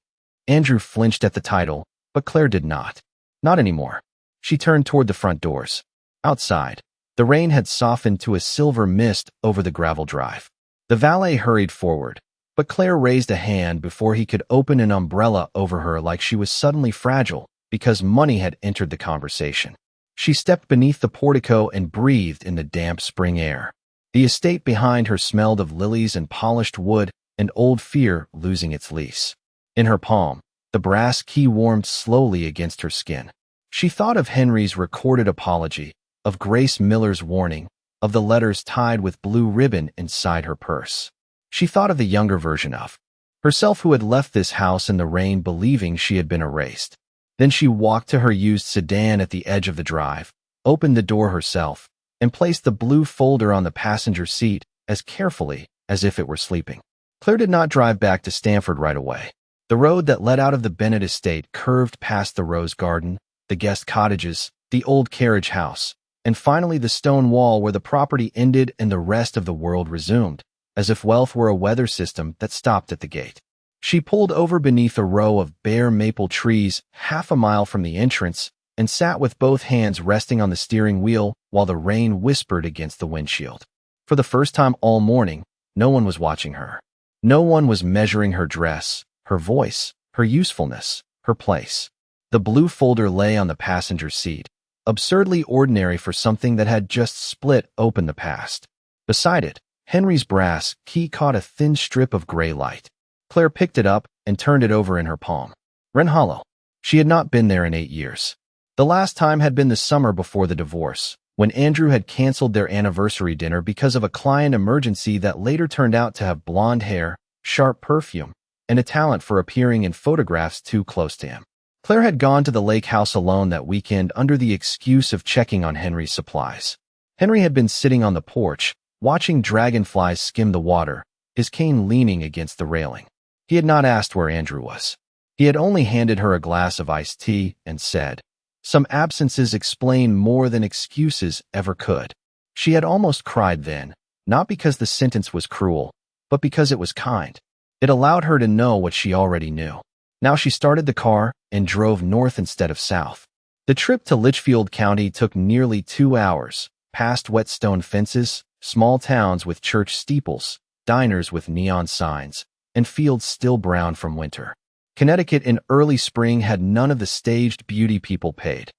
Andrew flinched at the title, but Claire did not. Not anymore. She turned toward the front doors. Outside, the rain had softened to a silver mist over the gravel drive. The valet hurried forward, but Claire raised a hand before he could open an umbrella over her like she was suddenly fragile because money had entered the conversation. She stepped beneath the portico and breathed in the damp spring air. The estate behind her smelled of lilies and polished wood and old fear losing its lease. In her palm, the brass key warmed slowly against her skin. She thought of Henry's recorded apology, of Grace Miller's warning, of the letters tied with blue ribbon inside her purse. She thought of the younger version of herself who had left this house in the rain believing she had been erased. Then she walked to her used sedan at the edge of the drive, opened the door herself, and placed the blue folder on the passenger seat as carefully as if it were sleeping. Claire did not drive back to Stamford right away. The road that led out of the Bennett estate curved past the rose garden, the guest cottages, the old carriage house, and finally the stone wall where the property ended and the rest of the world resumed, as if wealth were a weather system that stopped at the gate. She pulled over beneath a row of bare maple trees half a mile from the entrance and sat with both hands resting on the steering wheel while the rain whispered against the windshield. For the first time all morning, no one was watching her. No one was measuring her dress, her voice, her usefulness, her place. The blue folder lay on the passenger seat, absurdly ordinary for something that had just split open the past. Beside it, Henry's brass key caught a thin strip of gray light. Claire picked it up and turned it over in her palm. Wren Hollow. She had not been there in 8 years. The last time had been the summer before the divorce, when Andrew had canceled their anniversary dinner because of a client emergency that later turned out to have blonde hair, sharp perfume, and a talent for appearing in photographs too close to him. Claire had gone to the lake house alone that weekend under the excuse of checking on Henry's supplies. Henry had been sitting on the porch, watching dragonflies skim the water, his cane leaning against the railing. He had not asked where Andrew was. He had only handed her a glass of iced tea and said, "Some absences explain more than excuses ever could." She had almost cried then, not because the sentence was cruel, but because it was kind. It allowed her to know what she already knew. Now she started the car and drove north instead of south. The trip to Litchfield County took nearly 2 hours, past wet stone fences, small towns with church steeples, diners with neon signs, and fields still brown from winter. Connecticut in early spring had none of the staged beauty people paid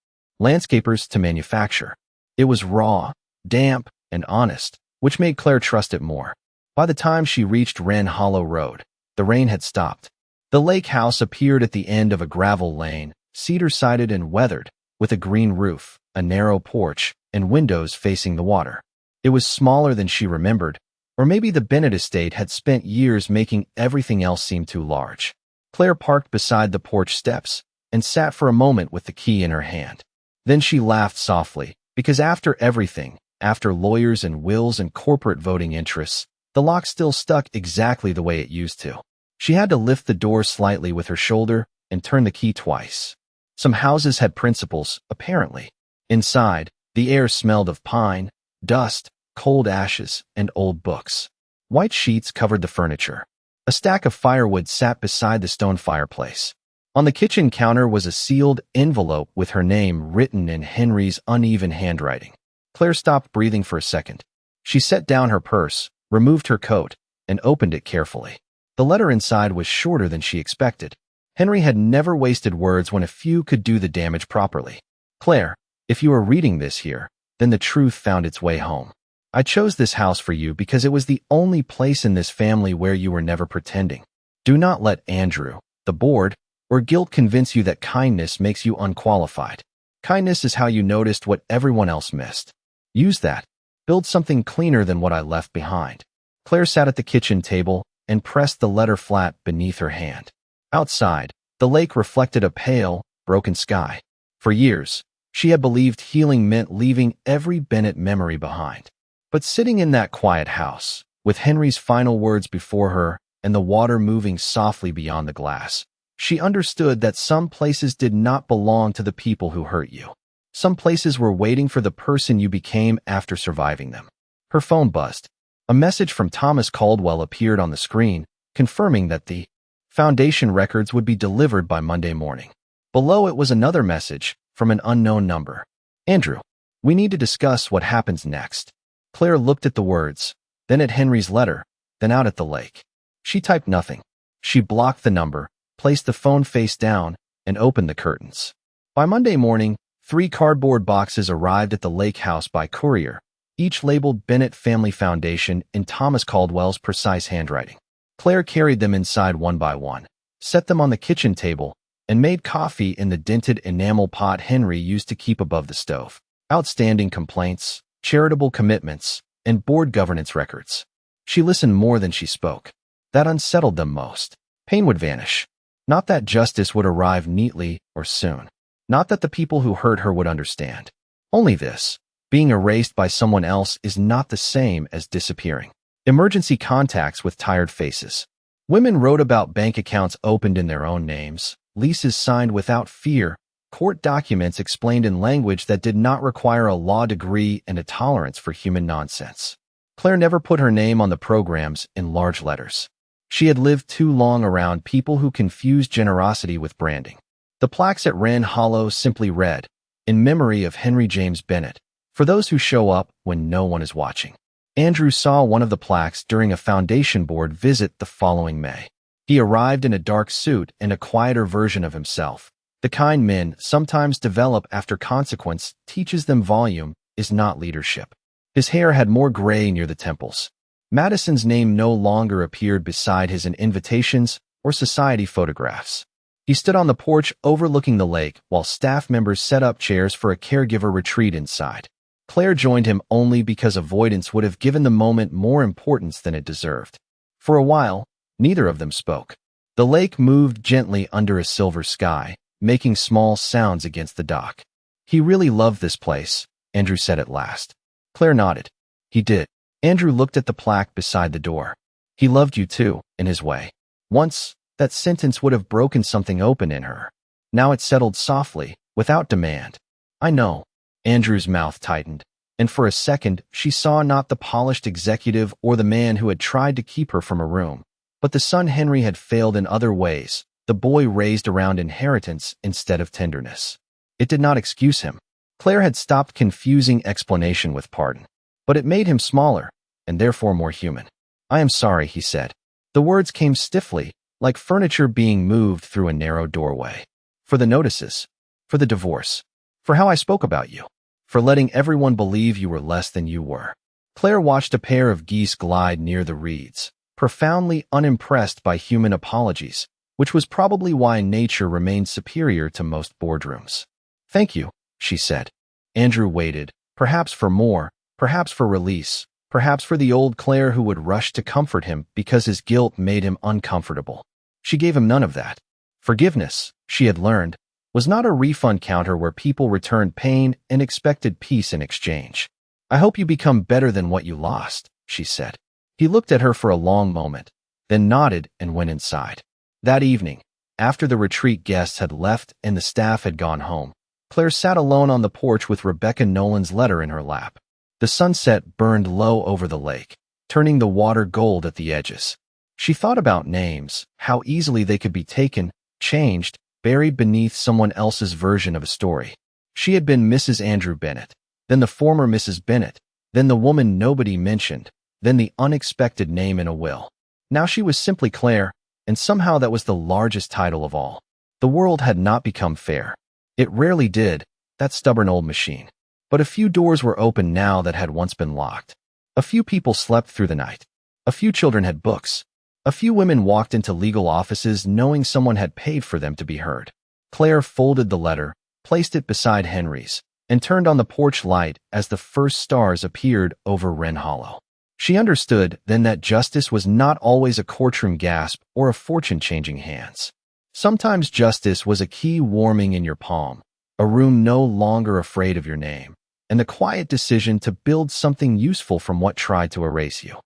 landscapers to manufacture. It was raw, damp, and honest, which made Claire trust it more. By the time she reached Wren Hollow Road, the rain had stopped. The lake house appeared at the end of a gravel lane, cedar-sided and weathered, with a green roof, a narrow porch, and windows facing the water. It was smaller than she remembered, or maybe the Bennett estate had spent years making everything else seem too large. Claire parked beside the porch steps and sat for a moment with the key in her hand. Then she laughed softly, because after everything, after lawyers and wills and corporate voting interests, the lock still stuck exactly the way it used to. She had to lift the door slightly with her shoulder and turn the key twice. Some houses had principals, apparently. Inside, the air smelled of pine, dust, cold ashes, and old books. White sheets covered the furniture. A stack of firewood sat beside the stone fireplace. On the kitchen counter was a sealed envelope with her name written in Henry's uneven handwriting. Claire stopped breathing for a second. She set down her purse, removed her coat, and opened it carefully. The letter inside was shorter than she expected. Henry had never wasted words when a few could do the damage properly. Claire, if you are reading this here, then the truth found its way home. I chose this house for you because it was the only place in this family where you were never pretending. Do not let Andrew, the board, or guilt convince you that kindness makes you unqualified. Kindness is how you noticed what everyone else missed. Use that. Build something cleaner than what I left behind. Claire sat at the kitchen table and pressed the letter flat beneath her hand. Outside, the lake reflected a pale, broken sky. For years, she had believed healing meant leaving every Bennett memory behind. But sitting in that quiet house, with Henry's final words before her and the water moving softly beyond the glass, she understood that some places did not belong to the people who hurt you. Some places were waiting for the person you became after surviving them. Her phone buzzed. A message from Thomas Caldwell appeared on the screen, confirming that the Foundation records would be delivered by Monday morning. Below it was another message from an unknown number. Andrew, we need to discuss what happens next. Claire looked at the words, then at Henry's letter, then out at the lake. She typed nothing. She blocked the number, placed the phone face down, and opened the curtains. By Monday morning, 3 cardboard boxes arrived at the lake house by courier, each labeled Bennett Family Foundation in Thomas Caldwell's precise handwriting. Claire carried them inside one by one, set them on the kitchen table, and made coffee in the dented enamel pot Henry used to keep above the stove. Outstanding complaints, charitable commitments, and board governance records. She listened more than she spoke. That unsettled them most. Pain would vanish. Not that justice would arrive neatly or soon. Not that the people who hurt her would understand. Only this: being erased by someone else is not the same as disappearing. Emergency contacts with tired faces. Women wrote about bank accounts opened in their own names, leases signed without fear, court documents explained in language that did not require a law degree and a tolerance for human nonsense. Claire never put her name on the programs in large letters. She had lived too long around people who confused generosity with branding. The plaques at Wren Hollow simply read, "In memory of Henry James Bennett, for those who show up when no one is watching." Andrew saw one of the plaques during a Foundation board visit the following May. He arrived in a dark suit and a quieter version of himself. The kind men sometimes develop after consequence teaches them volume is not leadership. His hair had more gray near the temples. Madison's name no longer appeared beside his invitations or society photographs. He stood on the porch overlooking the lake while staff members set up chairs for a caregiver retreat inside. Claire joined him only because avoidance would have given the moment more importance than it deserved. For a while, neither of them spoke. The lake moved gently under a silver sky, making small sounds against the dock. "He really loved this place," Andrew said at last. Claire nodded. "He did." Andrew looked at the plaque beside the door. "He loved you too, in his way." Once, that sentence would have broken something open in her. Now it settled softly, without demand. "I know." Andrew's mouth tightened, and for a second she saw not the polished executive or the man who had tried to keep her from a room, but the son Henry had failed in other ways, the boy raised around inheritance instead of tenderness. It did not excuse him. Claire had stopped confusing explanation with pardon, but it made him smaller, and therefore more human. "I am sorry," he said. The words came stiffly, like furniture being moved through a narrow doorway. "For the notices, for the divorce, for how I spoke about you, for letting everyone believe you were less than you were." Claire watched a pair of geese glide near the reeds, profoundly unimpressed by human apologies, which was probably why nature remained superior to most boardrooms. "Thank you," she said. Andrew waited, perhaps for more, perhaps for release, perhaps for the old Claire who would rush to comfort him because his guilt made him uncomfortable. She gave him none of that. Forgiveness, she had learned, was not a refund counter where people returned pain and expected peace in exchange. "I hope you become better than what you lost," she said. He looked at her for a long moment, then nodded and went inside. That evening, after the retreat guests had left and the staff had gone home, Claire sat alone on the porch with Rebecca Nolan's letter in her lap. The sunset burned low over the lake, turning the water gold at the edges. She thought about names, how easily they could be taken, changed, buried beneath someone else's version of a story. She had been Mrs. Andrew Bennett, then the former Mrs. Bennett, then the woman nobody mentioned, then the unexpected name in a will. Now she was simply Claire, and somehow that was the largest title of all. The world had not become fair. It rarely did, that stubborn old machine. But a few doors were open now that had once been locked. A few people slept through the night. A few children had books. A few women walked into legal offices knowing someone had paid for them to be heard. Claire folded the letter, placed it beside Henry's, and turned on the porch light as the first stars appeared over Wren Hollow. She understood then that justice was not always a courtroom gasp or a fortune changing hands. Sometimes justice was a key warming in your palm, a room no longer afraid of your name, and the quiet decision to build something useful from what tried to erase you.